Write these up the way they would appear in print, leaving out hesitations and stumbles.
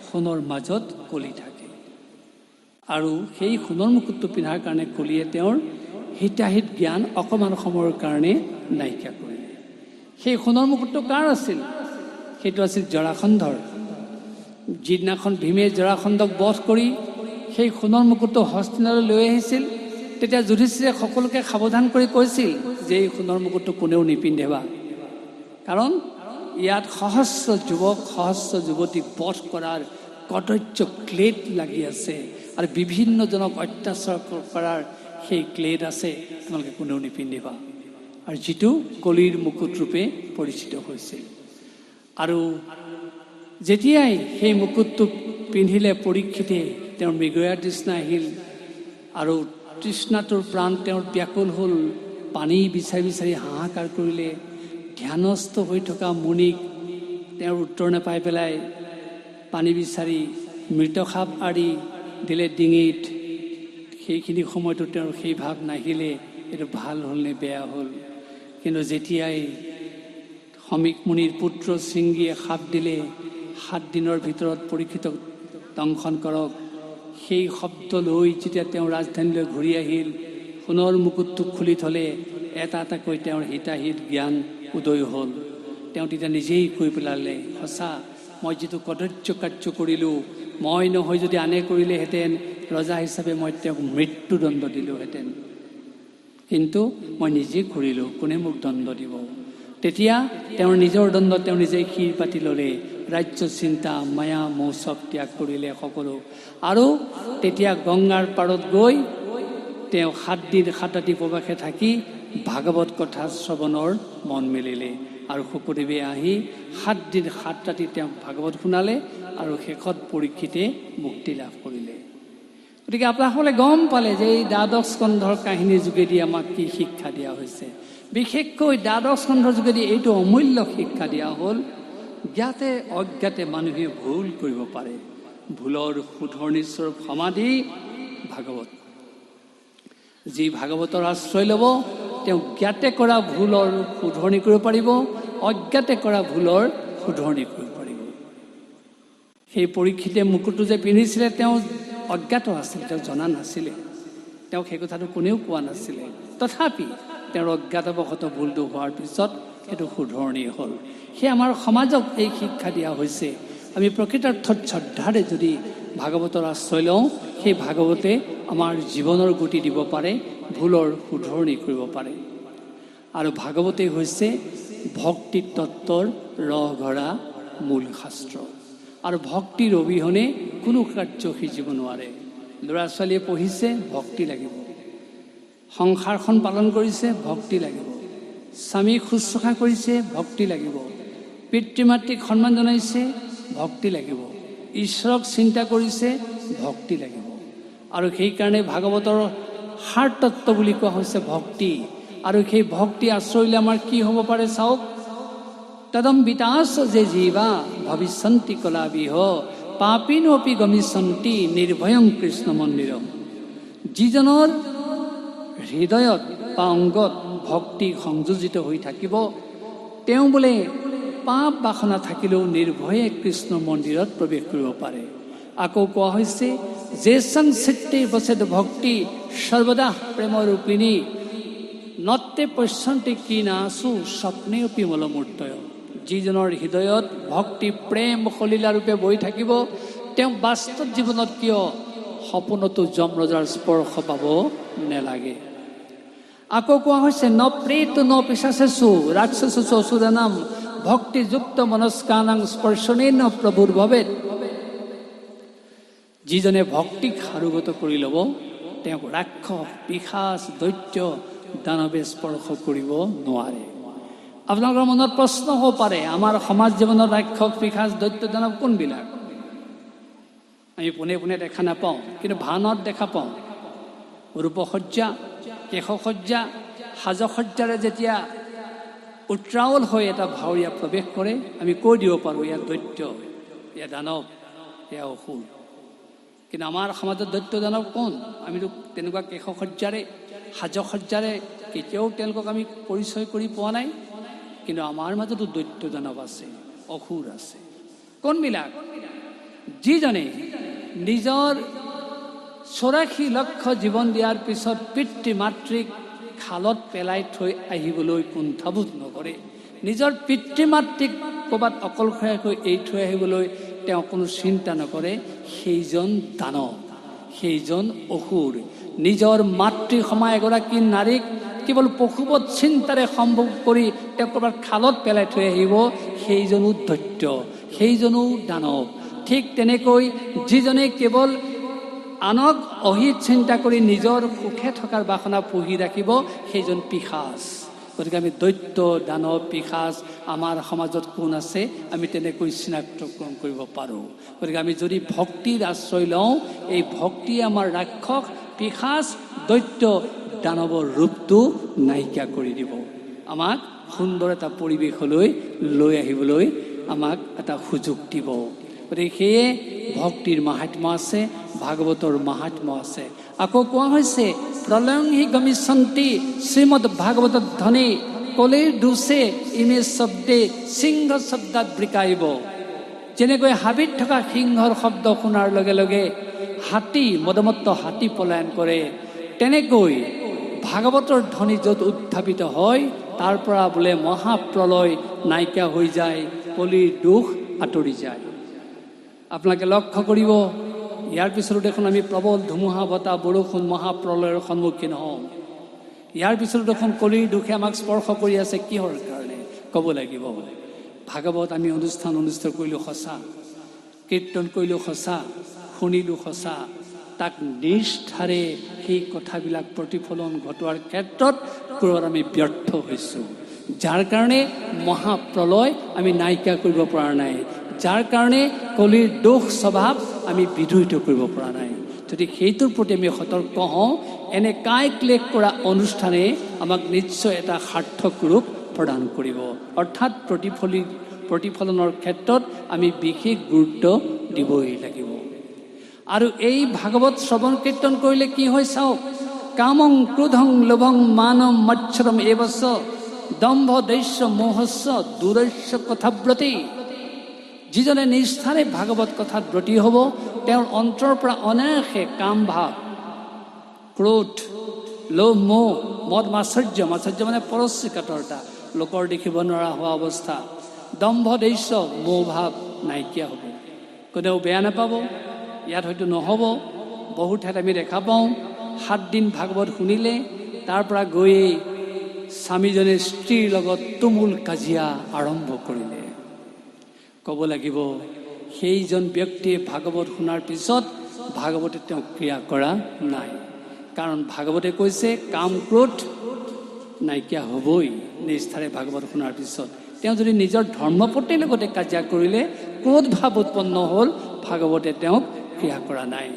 সোণৰ মাজত কলি থাকে আৰু সেই সোণৰ মুকুটটো পিন্ধাৰ কাৰণে কলিয়ে তেওঁৰ হিতাহিত জ্ঞান অকণমান সময়ৰ কাৰণে নাইকিয়া কৰিলে। সেই সোণৰ মুকুটটো কাৰ আছিল? সেইটো আছিল জৰাসন্ধৰ। যিদিনাখন ভীমে জৰাসন্ধক বধ কৰি সেই সোণৰ মুকুটটো হস্তিনালৈ লৈ আহিছিল, তেতিয়া যুধিষ্ঠিৰে সকলোকে সাৱধান কৰি কৈছিল যে এই সোণৰ মুকুটটো কোনেও নিপিন্ধেবা, কাৰণ ইয়াত সহস্ৰ যুৱক সহস্ৰ যুৱতীক বধ কৰাৰ কদৰ্য ক্লেদ লাগি আছে আৰু বিভিন্নজনক অত্যাচাৰ কৰাৰ সেই ক্লেদ আছে, তোমালোকে কোনেও নিপিন্ধিবা। আৰু যিটো কলিৰ মুকুট ৰূপে পৰিচিত হৈছিল। আৰু যেতিয়াই সেই মুকুটটো পিন্ধিলে পৰীক্ষিতে, তেওঁৰ মৃগয়াৰ তৃষ্ণা আহিল আৰু তৃষ্ণাটোৰ প্ৰাণ তেওঁৰ ব্যাকুল হ'ল। পানী বিচাৰি বিচাৰি হাহাকাৰ কৰিলে। ধ্যানস্থ হৈ থকা মুনিক তেওঁৰ উত্তৰ নাপাই পেলাই পানী বিচাৰি মৃতসাপ আৰি দিলে ডিঙিত। সেইখিনি সময়তো তেওঁৰ সেই ভাৱ নাহিলে এইটো ভাল হ'ল নে বেয়া হ'ল। কিন্তু যেতিয়াই সমীক মুনিৰ পুত্ৰ শৃংগীয়ে সাপ দিলে, 7 দিনৰ ভিতৰত পৰীক্ষিতক দংশন কৰক, সেই শব্দ লৈ যেতিয়া তেওঁ ৰাজধানীলৈ ঘূৰি আহিল, সোণৰ মুকুটটো খুলি থলে, এটা এটাকৈ তেওঁৰ হিতাহিত জ্ঞান উদয় হ'ল। তেওঁ তেতিয়া নিজেই কৈ পেলালে, সঁচা মই যিটো কদৰ্য কাৰ্য কৰিলোঁ, মই নহয় যদি আনে কৰিলেহেঁতেন, ৰজা হিচাপে মই তেওঁক মৃত্যুদণ্ড দিলোঁহেঁতেন, কিন্তু মই নিজে কৰিলোঁ, কোনে মোক দণ্ড দিব। তেতিয়া তেওঁৰ নিজৰ দণ্ড তেওঁ নিজেই শিৰ পাতি ল'লে। ৰাজ্য চিন্তা মায়া মোহ চব ত্যাগ কৰিলে সকলো। আৰু তেতিয়া গংগাৰ পাৰত গৈ তেওঁ 7 দিন 7 ৰাতি উপবাসে থাকি ভাগৱত কথা শ্ৰৱণৰ মন মেলিলে। আৰু শুকদেৱে আহি 7 দিন 7 ৰাতি তেওঁক ভাগৱত শুনালে আৰু শেষত পৰীক্ষিতে মুক্তি লাভ কৰিলে। গতিকে আপোনাসকলে গম পালে যে এই দ্বাদশ স্কন্ধৰ কাহিনীৰ যোগেদি আমাক কি শিক্ষা দিয়া হৈছে। বিশেষকৈ দ্বাদশ স্কন্ধৰ যোগেদি এইটো অমূল্য শিক্ষা দিয়া হ'ল, জ্ঞাতে অজ্ঞাতে মানুহে ভুল কৰিব পাৰে। ভুলৰ শুধৰণিস্বৰূপ সমাধি ভাগৱত। যি ভাগৱতৰ আশ্ৰয় ল'ব, তেওঁ জ্ঞাতে কৰা ভুলৰ শুধৰণি কৰিব পাৰিব, অজ্ঞাতে কৰা ভুলৰ শুধৰণি কৰিব পাৰিব। সেই পৰীক্ষিতে মুকুটটো যে পিন্ধিছিলে, তেওঁ অজ্ঞাত আছিল, তেওঁ জনা নাছিলে, তেওঁক সেই কথাটো কোনেও কোৱা নাছিলে। তথাপি তেওঁৰ অজ্ঞাতবশত ভুলটো হোৱাৰ পিছত সেইটো শুধৰণি হ'ল। সেই আমাৰ সমাজক এই শিক্ষা দিয়া হৈছে, আমি প্ৰকৃতাৰ্থত শ্ৰদ্ধাৰে যদি ভাগৱতৰ আশ্ৰয় লওঁ, সেই ভাগৱতে আমাৰ জীৱনৰ গতি দিব পাৰে, ভুলৰ শুধৰণি কৰিব পাৰে। আৰু ভাগৱতেই হৈছে ভক্তি তত্ত্বৰ ৰসঘৰা মূল শাস্ত্ৰ। আৰু ভক্তিৰ অবিহনে কোনো কাৰ্য সিজিব নোৱাৰে। ল'ৰা ছোৱালীয়ে পঢ়িছে, ভক্তি লাগিব। সংসাৰখন পালন কৰিছে, ভক্তি লাগিব। স্বামীক শুশ্ৰূষা কৰিছে, ভক্তি লাগিব। পিতৃ মাতৃক সন্মান জনাইছে, ভক্তি লাগিব। ঈশ্বৰক চিন্তা কৰিছে, ভক্তি লাগিব। আৰু সেইকাৰণে ভাগৱতৰ সাৰ তত্ত্ব বুলি কোৱা হৈছে ভক্তি। আৰু সেই ভক্তি আশ্ৰয় ল'লে আমাৰ কি হ'ব পাৰে চাওক। তদম বিতাস যে জীৱা ভৱিষ্যন্তি কলাবিহ পাপিনো অপি গমিষ্যন্তি নিৰ্ভয়ং কৃষ্ণ মন্দিৰম। যিজনৰ হৃদয়ত বা অংগত ভক্তি সংযোজিত হৈ থাকিব, তেওঁ বোলে পাপ বাসনা থাকিলেও নিৰ্ভয়ে কৃষ্ণ মন্দিৰত প্ৰৱেশ কৰিব পাৰে। আকৌ কোৱা হৈছে যে সংচিত্তে বসেদ ভক্তি সৰ্বদা প্ৰেমৰূপিণী নত্তে পশ্যন্তি কীনাসু স্বপ্নে অপি মলমূৰ্তয়। যিজনৰ হৃদয়ত ভক্তি প্ৰেম সলীলাৰূপে বৈ থাকিব, তেওঁ বাস্তৱ জীৱনত কিয় সপোনতো যম ৰজাৰ স্পৰ্শ পাব নেলাগে। আকৌ কোৱা হৈছে ন প্ৰেত ন পিশাচেষু ৰাক্ষসেষু অসুৰানাম ভক্তিযুক্ত মনস্কানাং স্পৰ্শনেন প্ৰভুৰ ভৱেৎ। যিজনে ভক্তিক সাৰোগত কৰি ল'ব, তেওঁক ৰাক্ষস পিশাচ দৈত্য দানৱে স্পৰ্শ কৰিব নোৱাৰে। আপোনালোকৰ মনত প্ৰশ্ন হ'ব পাৰে, আমাৰ সমাজ জীৱনত ৰাক্ষস পিশাচ দৈত্য দানৱ কোনবিলাক? আমি পোনে পোনে দেখা নাপাওঁ, কিন্তু ভানত দেখা পাওঁ। ৰূপসজ্জা, কেশসজ্জা, সাজসজ্জাৰে যেতিয়া উত্ৰাৱল হৈ এটা ভাৱৰীয়া প্ৰৱেশ কৰে, আমি কৈ দিব পাৰোঁ এয়া দৈত্য, এয়া দানৱ, এয়া অসুৰ। কিন্তু আমাৰ সমাজত দৈত্য দানৱ কোন? আমিতো তেনেকুৱা কেশসজ্জাৰে সাজসজ্জাৰে কেতিয়াও তেওঁলোকক আমি পৰিচয় কৰি পোৱা নাই। কিন্তু আমাৰ মাজতো দৈত্য দানৱ আছে, অসুৰ আছে। কোনবিলাক? যিজনে নিজৰ 84 লক্ষ জীৱন দিয়াৰ পিছত পিতৃ মাতৃক খালত পেলাই থৈ আহিবলৈ কুণ্ঠাবোধ নকৰে, নিজৰ পিতৃ মাতৃক ক'ৰবাত অকলশৰীয়াকৈ এৰি থৈ আহিবলৈ তেওঁ কোনো চিন্তা নকৰে, সেইজন দানৱ, সেইজন অসুৰ। নিজৰ মাতৃ সমা এগৰাকী নাৰীক কেৱল পশুবধ চিন্তাৰে সম্ভৱ কৰি তেওঁ ক'ৰবাত খালত পেলাই থৈ আহিব, সেইজনো দৈত্য, সেইজনো দানৱ। ঠিক তেনেকৈ যিজনে কেৱল আনক অহিত চিন্তা কৰি নিজৰ সুখে থকাৰ বাসনা পুহি ৰাখিব, সেইজন পিশাচ। গতিকে আমি দৈত্য, দানৱ, পিশাচ আমাৰ সমাজত কোন আছে আমি তেনেকৈ চিনাক্তকৰণ কৰিব পাৰোঁ। গতিকে আমি যদি ভক্তিৰ আশ্ৰয় লওঁ, এই ভক্তিয়ে আমাৰ ৰাক্ষস, পিশাচ, দৈত্য, দানৱৰ ৰূপটো নাইকিয়া কৰি দিব, আমাক সুন্দৰ এটা পৰিৱেশলৈ লৈ আহিবলৈ আমাক এটা সুযোগ দিব। গতিকে সেয়ে ভক্তিৰ মাহাত্ম্য আছে, ভাগৱতৰ মাহাত্ম্য আছে। আকৌ কোৱা হৈছে প্ৰলয়ং হি গমিষ্যন্তি শ্ৰীমদ ভাগৱত ধ্বনি কলিৰ দুচে ইমে শব্দে সিংহ শব্দাত বৃকাইব। যেনেকৈ হাবিত থকা সিংহৰ শব্দ শুনাৰ লগে লগে হাতী, মদমত্ত হাতী পলায়ন কৰে, তেনেকৈ ভাগৱতৰ ধ্বনি য'ত উত্থাপিত হয় তাৰ পৰা বোলে মহাপ্ৰলয় নাইকিয়া হৈ যায়, কলিৰ দুখ আঁতৰি যায়। আপোনালোকে লক্ষ্য কৰিব, ইয়াৰ পিছতো দেখোন আমি প্ৰবল ধুমুহা বতাহ বৰষুণ মহাপ্ৰলয়ৰ সন্মুখীন হওঁ। ইয়াৰ পিছতো দেখোন কলিৰ দুখে আমাক স্পৰ্শ কৰি আছে, কিহৰ কাৰণে ক'ব লাগিব। ভাগৱত আমি অনুষ্ঠান কৰিলোঁ সঁচা, কীৰ্তন কৰিলোঁ সঁচা, শুনিলোঁ সঁচা, তাক নিষ্ঠাৰে সেই কথাবিলাক প্ৰতিফলন ঘটোৱাৰ ক্ষেত্ৰত ক'ৰবাত আমি ব্যৰ্থ হৈছোঁ, যাৰ কাৰণে মহাপ্ৰলয় আমি নাইকিয়া কৰিব পৰা নাই, যাৰ কাৰণে কলিৰ দোষ স্বভাৱ আমি বিধুৰিত কৰিব পৰা নাই। যদি সেইটোৰ প্ৰতি আমি সতৰ্ক হওঁ, এনে কায় ক্লেশ কৰা অনুষ্ঠানে আমাক নিশ্চয় এটা সাৰ্থক ৰূপ প্ৰদান কৰিব। অৰ্থাৎ প্ৰতিফলনৰ ক্ষেত্ৰত আমি বিশেষ গুৰুত্ব দিবই লাগিব। আৰু এই ভাগৱত শ্ৰৱণ কীৰ্তন কৰিলে কি হয় চাওক, কামং ক্ৰোধং লোভং মানম মচ্ছৰম এবস্য দম্ভ দৈশ্য মোহস্য দূৰস্য কথাব্ৰতী। যিজনে নিষ্ঠাৰে ভাগৱত কথাত ব্ৰতী হ'ব, তেওঁৰ অন্তৰৰ পৰা অনায়াসে কাম ভাৱ, ক্ৰোধ, লোভ, মোহ, মদ, মাৎসৰ্য মানে পৰশ্ৰীকাতৰতা, লোকৰ দেখিব নোৱাৰা হোৱা অৱস্থা, দম্ভ দৈশ্য মোহ ভাৱ নাইকিয়া হ'ব। কোনেও বেয়া নাপাব, ইয়াত হয়তো নহ'ব। বহু ঠাইত আমি দেখা পাওঁ 7 দিন ভাগৱত শুনিলে তাৰ পৰা গৈয়ে স্বামীজনে স্ত্ৰীৰ লগত তুমুল কাজিয়া আৰম্ভ কৰিলে। ক'ব লাগিব সেইজন ব্যক্তিয়ে ভাগৱত শুনাৰ পিছত ভাগৱতে তেওঁক ক্ৰিয়া কৰা নাই, কাৰণ ভাগৱতে কৈছে কাম ক্ৰোধ নাইকিয়া হ'বই নিষ্ঠাৰে ভাগৱত শুনাৰ পিছত। তেওঁ যদি নিজৰ ধৰ্মপত্নীৰ লগতে কাজিয়া কৰিলে, ক্ৰোধ ভাৱ উৎপন্ন হ'ল, ভাগৱতে তেওঁক ক্ৰিয়া কৰা নাই।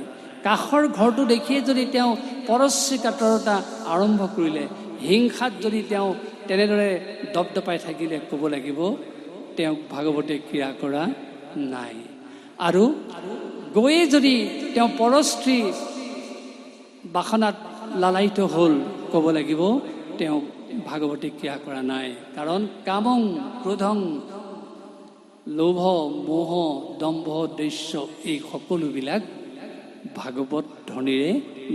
কাষৰ ঘৰটো দেখিয়ে যদি তেওঁ পৰশ্ৰীকাতৰতা আৰম্ভ কৰিলে, হিংসাত যদি তেওঁ তেনেদৰে দপদপাই থাকিলে, ক'ব লাগিব তেওঁক ভাগৱতে ক্ৰিয়া কৰা নাই। আৰু গৈয়ে যদি তেওঁ পৰস্ত্ৰী বাসনাত লালায়িত হ'ল, ক'ব লাগিব তেওঁক ভাগৱতে ক্ৰিয়া কৰা নাই। কাৰণ কামং ক্ৰোধং লোভ মোহ দম্ভ দৈশ্য এই সকলোবিলাক ভাগৱত ধ্বনিৰে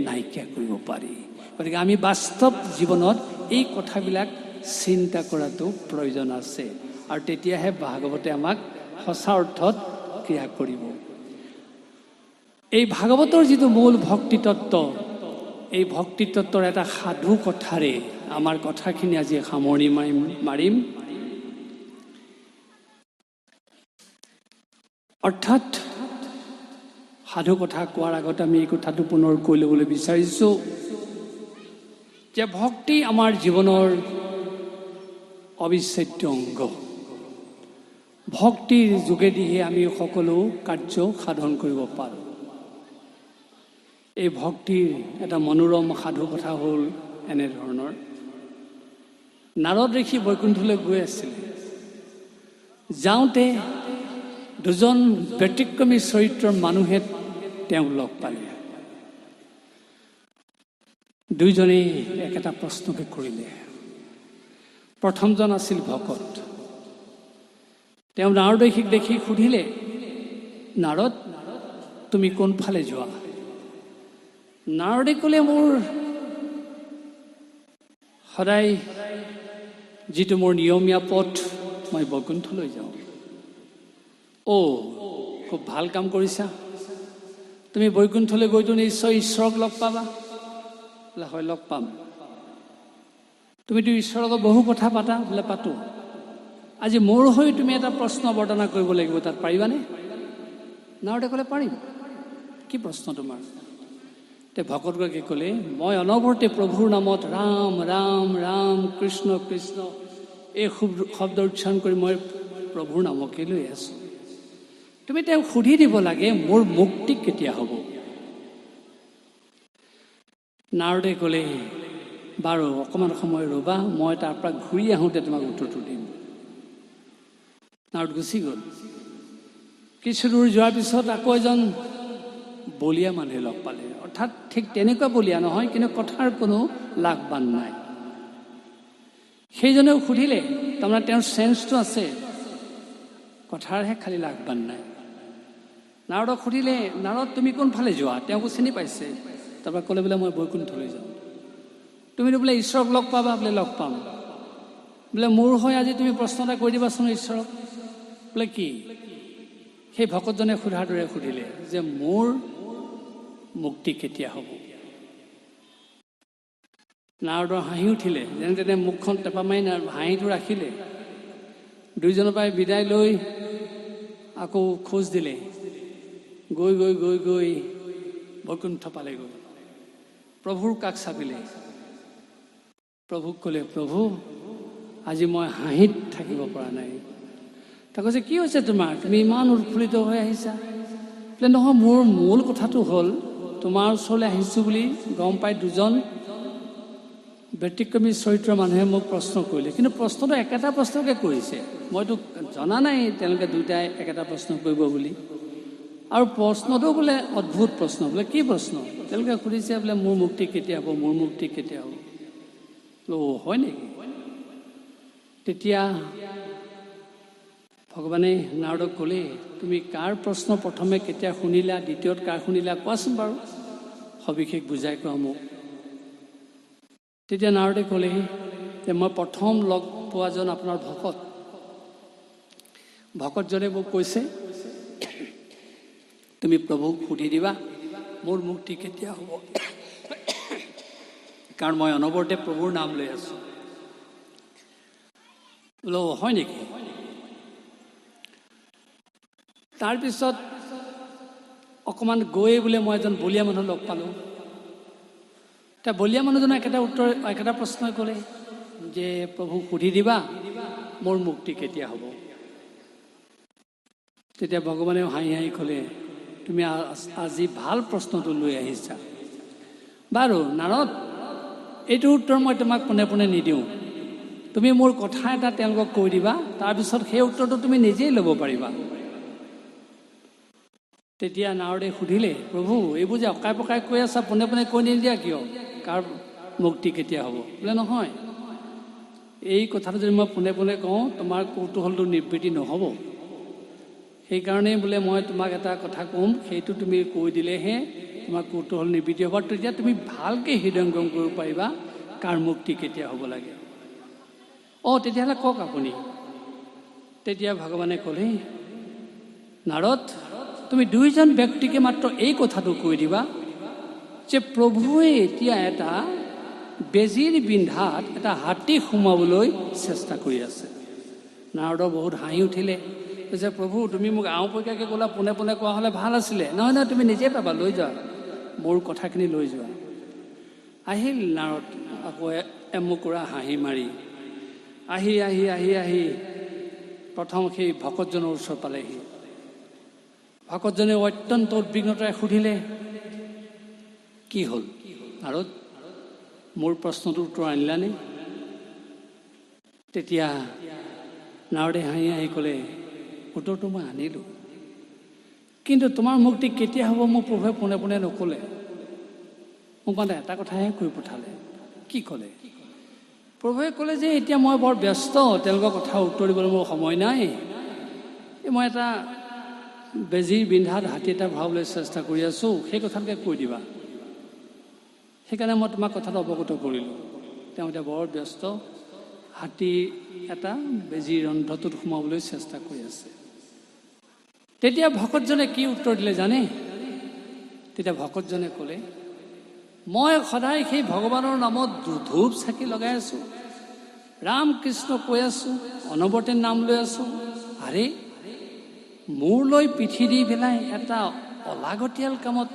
নাইকিয়া কৰিব পাৰি। গতিকে আমি বাস্তৱ জীৱনত এই কথাবিলাক চিন্তা কৰাটো প্ৰয়োজন আছে, আৰু তেতিয়াহে ভাগৱতে আমাক সঁচা অৰ্থত ক্ৰিয়া কৰিব। এই ভাগৱতৰ যিটো মূল ভক্তিতত্ত্ব, এই ভক্তিতত্ত্বৰ এটা সাধু কথাৰে আমাৰ কথাখিনি আজি সামৰণি মাৰিম। অৰ্থাৎ সাধু কথা কোৱাৰ আগত আমি এই কথাটো পুনৰ কৈ ল'বলৈ বিচাৰিছোঁ যে ভক্তি আমাৰ জীৱনৰ অবিচ্ছেদ্য অংগ। ভক্তিৰ যোগেদিহে আমি সকলো কাৰ্য সাধন কৰিব পাৰোঁ। এই ভক্তিৰ এটা মনোৰম সাধু কথা হ'ল এনেধৰণৰ। নাৰদ ঋষি বৈকুণ্ঠলৈ গৈ আছিলে, যাওঁতে দুজন ব্যতিক্ৰমী চৰিত্ৰৰ মানুহে তেওঁক লগ পালে। দুইজনেই একেটা প্ৰশ্নকে কৰিলে। প্ৰথমজন আছিল ভকত। তেওঁ নাৰদ ঋষিক দেখি সুধিলে, নাৰদ তুমি কোনফালে যোৱা? নাৰদে ক'লে, মোৰ সদায় যিটো মোৰ নিয়মীয়া পথ, মই বৈকুণ্ঠলৈ যাওঁ। খুব ভাল কাম কৰিছা, তুমি বৈকুণ্ঠলৈ গৈতো নিশ্চয় ঈশ্বৰক লগ পাবা। বোলে হয়, লগ পাম। তুমিতো ঈশ্বৰৰ লগত বহু কথা পাতা। বোলে পাতো। আজি মোৰ হৈ তুমি এটা প্ৰশ্ন অৱতাৰণা কৰিব লাগিব, তাত পাৰিবানে? নাৰদে ক'লে, পাৰিম। কি প্ৰশ্ন তোমাৰ? তে ভকতগৰাকীয়ে ক'লে, মই অনবৰতে প্ৰভুৰ নামত ৰাম ৰাম ৰাম কৃষ্ণ কৃষ্ণ এই শব্দ উচ্চাৰণ কৰি মই প্ৰভুৰ নামকে লৈ আছোঁ। তুমি তেওঁক সুধি দিব লাগে, মোৰ মুক্তি কেতিয়া হ'ব? নাৰদে ক'লে, বাৰু অকণমান সময় ৰ'বা, মই তাৰ পৰা ঘূৰি আহোঁতে তোমাক উত্তৰটো দিম। নাৰদ গুচি গ'ল। কিছু দূৰ যোৱাৰ পিছত আকৌ এজন বলীয়া মানুহে লগ পালে। অৰ্থাৎ ঠিক তেনেকুৱা বলীয়া নহয়, কিন্তু কথাৰ কোনো লাগ বান নাই। সেইজনেও সুধিলে, তাৰমানে তেওঁৰ চেঞ্চটো আছে, কথাৰহে খালি লাগ বান নাই। নাৰদক সুধিলে, নাৰদ তুমি কোনফালে যোৱা? তেওঁকো চিনি পাইছে। তাৰপৰা ক'লে, বোলে মই বৈকুণ্ঠলৈ যাওঁ। তুমিতো বোলে ঈশ্বৰক লগ পাবা। বোলে লগ পাম। বোলে মোৰ হৈ আজি তুমি প্ৰশ্ন এটা কৰি দিবাচোন ঈশ্বৰক। বোলে কি? সেই ভকতজনে সোধাৰ দৰে সুধিলে যে মোৰ মুক্তি কেতিয়া হ'ব? নাৰদৰ হাঁহি উঠিলে। যেনে তেনে মুখখন টেপা মাৰি হাঁহিটো ৰাখিলে। দুইজনৰ পৰাই বিদায় লৈ আকৌ খোজ দিলে। গৈ গৈ গৈ গৈ বৈকুণ্ঠ পালেগৈ। প্ৰভুৰ কাষ চাপিলে। প্ৰভুক ক'লে, প্ৰভু আজি মই হাঁহিত থাকিব পৰা নাই। তাক কৈছে, কি হৈছে তোমাৰ? তুমি ইমান উৎফুল্লিত হৈ আহিছা? বোলে নহয়, মোৰ মূল কথাটো হ'ল, তোমাৰ ওচৰলৈ আহিছোঁ বুলি গম পাই দুজন ব্যতিক্ৰমী চৰিত্ৰৰ মানুহে মোক প্ৰশ্ন কৰিলে। কিন্তু প্ৰশ্নটো একেটা প্ৰশ্নকে কৰিছে। মইতো জনা নাই তেওঁলোকে দুয়োটাই একেটা প্ৰশ্ন কৰিব বুলি। আৰু প্ৰশ্নটো বোলে অদ্ভুত প্ৰশ্ন। বোলে কি প্ৰশ্ন? তেওঁলোকে সুধিছে, বোলে মোৰ মুক্তি কেতিয়া হ'ব? মোৰ মুক্তি কেতিয়া হ'ব? হয় নেকি? তেতিয়া ভগৱানে নাৰদক ক'লে, তুমি কাৰ প্ৰশ্ন প্ৰথমে কেতিয়া শুনিলা, দ্বিতীয়ত কাৰ শুনিলা, কোৱাচোন বাৰু, সবিশেষ বুজাই কোৱা মোক। তেতিয়া নাৰদে ক'লে যে মই প্ৰথম লগ পোৱাজন আপোনাৰ ভকতজনে মোক কৈছে, তুমি প্ৰভুক সুধি দিবা মোৰ মুক্তি কেতিয়া হ'ব, কাৰণ মই অনবৰতে প্ৰভুৰ নাম লৈ আছোঁ। বোলো হয় নেকি? তাৰপিছত অকণমান গৈ বোলে মই এজন বলীয়া মানুহ লগ পালোঁ। এতিয়া বলীয়া মানুহজনে একেটা প্ৰশ্নই ক'লে যে প্ৰভুক সুধি দিবা মোৰ মুক্তি কেতিয়া হ'ব। তেতিয়া ভগৱানেও হাঁহি হাঁহি ক'লে, তুমি আজি ভাল প্ৰশ্নটো লৈ আহিছা। বাৰু নাৰদ, এইটো উত্তৰ মই তোমাক পোনে পোনে নিদিওঁ। তুমি মোৰ কথা এটা তেওঁলোকক কৈ দিবা, তাৰপিছত সেই উত্তৰটো তুমি নিজেই ল'ব পাৰিবা। তেতিয়া নাৰদে সুধিলে, প্ৰভু এইবোৰ যে অকাই পকাই কৈ আছা, পোনে পোনে কৈ নিদিয়া কিয়? কাৰ মুক্তি কেতিয়া হ'ব? বোলে নহয়, এই কথাটো যদি মই পোনে পোনে কওঁ তোমাৰ কৌতূহলটো নিবৃত্তি নহ'ব। সেইকাৰণেই বোলে মই তোমাক এটা কথা ক'ম, সেইটো তুমি কৈ দিলেহে তোমাৰ কৌতূহল নিবৃত্তি হ'ব। তেতিয়া তুমি ভালকৈ হৃদয়ংগম কৰিব পাৰিবা কাৰ মুক্তি কেতিয়া হ'ব লাগে। তেতিয়াহ'লে কওক আপুনি। তেতিয়া ভগৱানে ক'লে, নাৰদ, তুমি দুইজন ব্যক্তিকে মাত্ৰ এই কথাটো কৈ দিবা যে প্ৰভুৱে এতিয়া এটা বেজীৰ বিন্ধাত এটা হাতী সোমাবলৈ চেষ্টা কৰি আছে। নাৰদৰ বহুত হাঁহি উঠিলে। কৈছে, প্ৰভু তুমি মোক আওপকীয়াকৈ ক'লা, পোনে পোনে কোৱা হ'লে ভাল আছিলে। নহয় নহয়, তুমি নিজে পাবা, লৈ যোৱা, মোৰ কথাখিনি লৈ যোৱা। আহিল নাৰদ আকৌ এমুকুৰা হাঁহি মাৰি আহি আহি আহি আহি প্ৰথম সেই ভকতজনৰ ওচৰ পালেহি। ভকতজনে অত্যন্ত উদ্বিগ্নতাৰে সুধিলে, কি হ'ল নাৰদ, মোৰ প্ৰশ্নটোৰ উত্তৰ আনিলানে? তেতিয়া নাৰদে হাঁহি হাঁহি ক'লে, উত্তৰটো মই আনিলোঁ, কিন্তু তোমাৰ মুক্তি কেতিয়া হ'ব মোক প্ৰভুৱে পোনে পোনে নক'লে। মোক মানে এটা কথাহে কৈ পঠালে। কি ক'লে? প্ৰভুৱে ক'লে যে এতিয়া মই বৰ ব্যস্ত, তেওঁলোকৰ কথা উত্তৰ দিবলৈ মোৰ সময় নাই। মই এটা বেজীৰ বিন্ধাত হাতী এটা ভৰাবলৈ চেষ্টা কৰি আছোঁ, সেই কথাকে কৈ দিবা। সেইকাৰণে মই তোমাক কথাটো অৱগত কৰিলোঁ। তেওঁ এতিয়া বৰ ব্যস্ত, হাতী এটা বেজীৰ ৰন্ধ্ৰটোত সোমাবলৈ চেষ্টা কৰি আছে। তেতিয়া ভকতজনে কি উত্তৰ দিলে জানে? তেতিয়া ভকতজনে ক'লে, মই সদায় সেই ভগৱানৰ নামত ধূপ চাকি লগাই আছোঁ, ৰাম কৃষ্ণ কৈ আছোঁ, অনবৰতে নাম লৈ আছোঁ। আৰে মূৰলৈ পিঠি দি পেলাই এটা অলাগতিয়াল কামত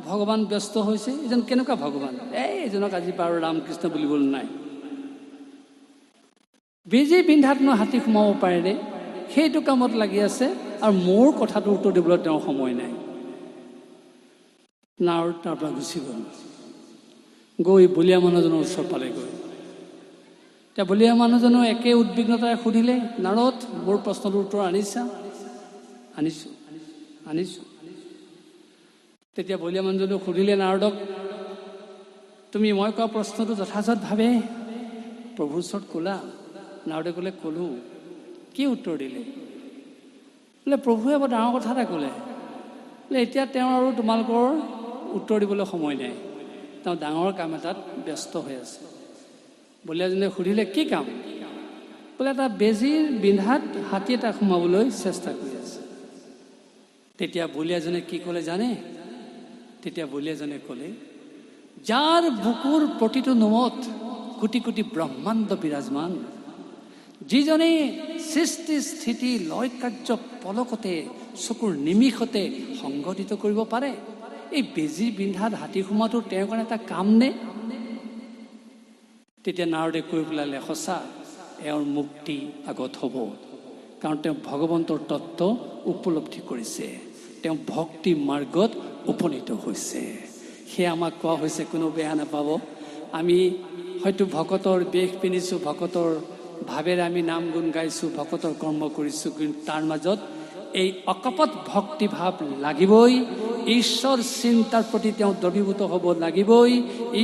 ভগৱান ব্যস্ত হৈছে। এজন কেনেকুৱা ভগৱান? এইজনক আজি বাৰু ৰামকৃষ্ণ বুলিবলৈ নাই। বেজী বিন্ধাতনো হাতী সোমাব পাৰেনে? সেইটো কামত লাগি আছে, আৰু মোৰ কথাটো উত্তৰ দিবলৈ তেওঁৰ সময় নাই। নাৰ তাৰ পৰা গুচি গ'ল, গৈ বলিয়া মানুহজনৰ ওচৰ পালেগৈ। এতিয়া বলিয়া মানুহজনেও একে উদ্বিগ্নতাৰে সুধিলে, নাৰদ, মোৰ প্ৰশ্নটোৰ উত্তৰ আনিছা? আনিছোঁ। তেতিয়া বলিয়া মানুহজনেও সুধিলে নাৰদক, তুমি মই কোৱা প্ৰশ্নটো যথাযথভাৱে প্ৰভুৰ ওচৰত ক'লা? নাৰদে ক'লে, ক'লোঁ। কি উত্তৰ দিলে? বোলে প্ৰভুৱে বৰ ডাঙৰ কথা এটা ক'লে। বোলে এতিয়া তেওঁ আৰু তোমালোকৰ উত্তৰ দিবলৈ সময় নাই, তেওঁ ডাঙৰ কাম এটাত ব্যস্ত হৈ আছে। বলিয়াজনে সুধিলে, কি কাম? বোলে এটা বেজীৰ বিন্ধাত হাতী এটা সোমাবলৈ চেষ্টা কৰি আছে। তেতিয়া বলিয়াজনে কি ক'লে জানে? তেতিয়া বলিয়াজনে ক'লে, যাৰ বুকুৰ প্ৰতিটো নোমত কোটি কোটি ব্ৰহ্মাণ্ড বিৰাজমান, যিজনে সৃষ্টি স্থিতি লয় কাৰ্য পলকতে চকুৰ নিমিষতে সংঘটিত কৰিব পাৰে, এই বেজী বিন্ধাত হাতী সোমোৱাটো তেওঁৰ কাৰণে এটা কাম নে? তেতিয়া নাৰদে কৈ পেলালে, সঁচা, এওঁৰ মুক্তি আগত হ'ব, কাৰণ তেওঁ ভগৱন্তৰ তত্ত্ব উপলব্ধি কৰিছে, তেওঁ ভক্তি মাৰ্গত উপনীত হৈছে। সেয়া আমাক কোৱা হৈছে, কোনো বেয়া নাপাব। আমি হয়তো ভকতৰ বেশ পিন্ধিছোঁ, ভকতৰ ভাৱেৰে আমি নাম গুণ গাইছোঁ, ভকতৰ কৰ্ম কৰিছোঁ, কিন্তু তাৰ মাজত এই অকপট ভক্তিভাৱ লাগিবই। ঈশ্বৰ চিন্তাৰ প্ৰতি তেওঁ দ্ৰৱীভূত হ'ব লাগিবই।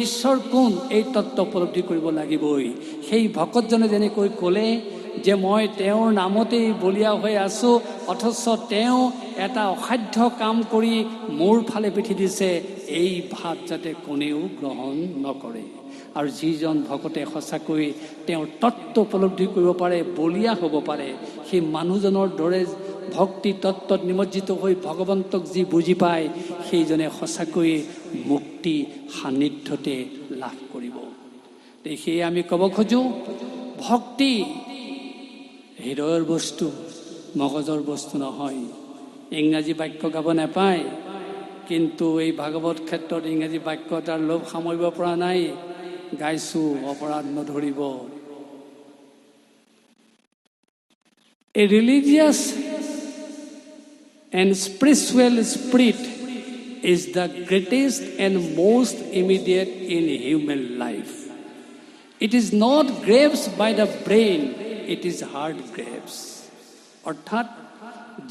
ঈশ্বৰ কোন এই তত্ত্ব উপলব্ধি কৰিব লাগিবই। সেই ভকতজনে যেনেকৈ ক'লে যে মই তেওঁৰ নামতেই বলিয়া হৈ আছোঁ, অথচ তেওঁ এটা অসাধ্য কাম কৰি মোৰ ফালে পিঠি দিছে, এই ভাৱ যাতে কোনেও গ্ৰহণ নকৰে। আৰু যিজন ভকতে সঁচাকৈ তেওঁৰ তত্ত্ব উপলব্ধি কৰিব পাৰে, বলিয়া হ'ব পাৰে, সেই মানুহজনৰ দৰে ভক্তি তত্ত্বত নিমজ্জিত হৈ ভগৱন্তক যি বুজি পায়, সেইজনে সঁচাকৈ মুক্তি সান্নিধ্যতে লাভ কৰিব। সেয়ে আমি ক'ব খোজোঁ, ভক্তি হৃদয়ৰ বস্তু, মগজৰ বস্তু নহয়। ইংৰাজী বাক্য গাব নাপায়, কিন্তু এই ভাগৱত ক্ষেত্ৰত ইংৰাজী বাক্য এটাৰ লোভ সামৰিব পৰা নাই। গাইছোঁ, অপৰাধ নধৰিব। A religious and spiritual spirit is the greatest and most immediate in human life. It is not grapes by the brain, it is hard grapes. অৰ্থাৎ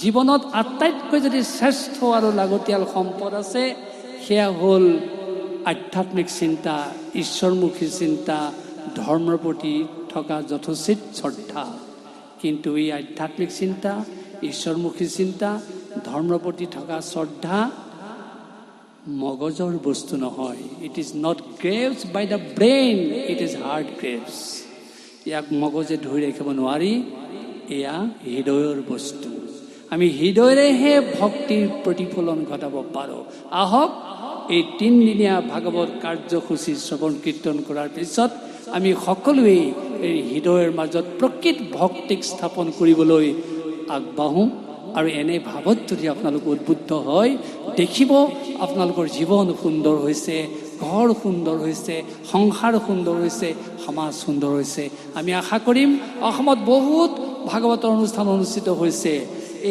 জীৱনত আটাইতকৈ যদি শ্ৰেষ্ঠ আৰু লাগতিয়াল সম্পদ আছে, সেয়া হ'ল আধ্যাত্মিক চিন্তা, ঈশ্বৰমুখী চিন্তা, ধৰ্মৰ প্ৰতি থকা যথোচিত শ্ৰদ্ধা। কিন্তু এই আধ্যাত্মিক চিন্তা, ঈশ্বৰমুখী চিন্তা, ধৰ্মৰ প্ৰতি থকা শ্ৰদ্ধা মগজৰ বস্তু নহয়। It is not grabs by the brain, it is heart grabs. ইয়াক মগজে ধৰি ৰাখিব নোৱাৰি, এয়া হৃদয়ৰ বস্তু। আমি হৃদয়ৰেহে ভক্তিৰ প্ৰতিফলন ঘটাব পাৰোঁ। আহক, এই 3 দিনীয়া ভাগৱত কাৰ্যসূচী শ্ৰৱণ কীৰ্তন কৰাৰ পিছত আমি সকলোৱে এই হৃদয়ৰ মাজত প্ৰকৃত ভক্তিক স্থাপন কৰিবলৈ আগবাঢ়োঁ। আৰু এনে ভাৱত যদি আপোনালোক উদ্বুদ্ধ হয়, দেখিব আপোনালোকৰ জীৱন সুন্দৰ হৈছে, ঘৰ সুন্দৰ হৈছে, সংসাৰ সুন্দৰ হৈছে, সমাজ সুন্দৰ হৈছে। আমি আশা কৰিম, অসমত বহুত ভাগৱতৰ অনুষ্ঠান অনুষ্ঠিত হৈছে।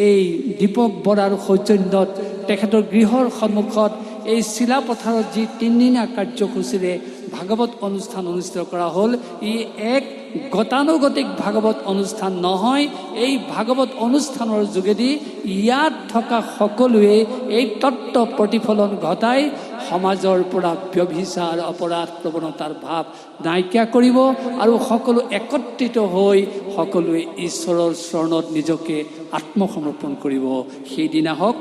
এই দীপক বৰাৰ সৌজন্যত তেখেতৰ গৃহৰ সন্মুখত এই চিলাপথাৰত যি 3 দিনীয়া কাৰ্যসূচীৰে ভাগৱত অনুষ্ঠান অনুষ্ঠিত কৰা হ'ল, ই এক গতানুগতিক ভাগৱত অনুষ্ঠান নহয়। এই ভাগৱত অনুষ্ঠানৰ যোগেদি ইয়াত থকা সকলোৱে এই তত্ত্ব প্ৰতিফলন ঘটাই সমাজৰ পৰা ব্যভিচাৰ, অপৰাধ প্ৰৱণতাৰ ভাৱ নাইকিয়া কৰিব আৰু সকলো একত্ৰিত হৈ সকলোৱে ঈশ্বৰৰ চৰণত নিজকে আত্মসমৰ্পণ কৰিব। সেইদিনা হওক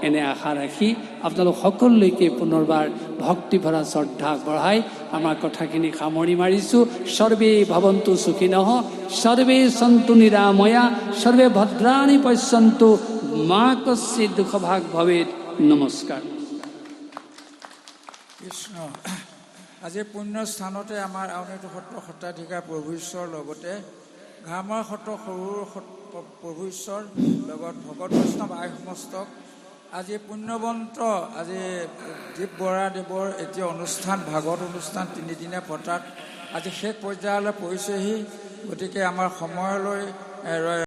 এনে আশা ৰাখি আপোনালোক সকলোলৈকে পুনৰবাৰ ভক্তি ভৰা শ্ৰদ্ধা আগবঢ়াই আমাৰ কথাখিনি সামৰি মাৰিছোঁ। সৰ্বে ভৱন্তু সুখিনঃ, সৰ্বে সন্তু নিৰাময়া, সৰ্বে ভদ্ৰাণি পশ্যন্তু, মা কশ্চিৎ দুঃখভাগ ভৱেৎ। নমস্কাৰ। কৃষ্ণ। আজি পুণ্য স্থানতে আমাৰ আউনীআটী সত্ৰ সত্ৰাধিকাৰ প্ৰভু ঈশ্বৰৰ লগতে ঘাৰমৰা সত্ৰ সৰু প্ৰভু ঈশ্বৰৰ লগত ভকত বৈষ্ণৱ আই সমস্তক আজি পুণ্যৱন্ত আজি দীপ বৰা দেৱৰ এতিয়া অনুষ্ঠান ভাগৱত অনুষ্ঠান তিনিদিনীয়া পতাত আজি শেষ পৰ্যায়লৈ পৰিছেহি। গতিকে আমাৰ সময়লৈ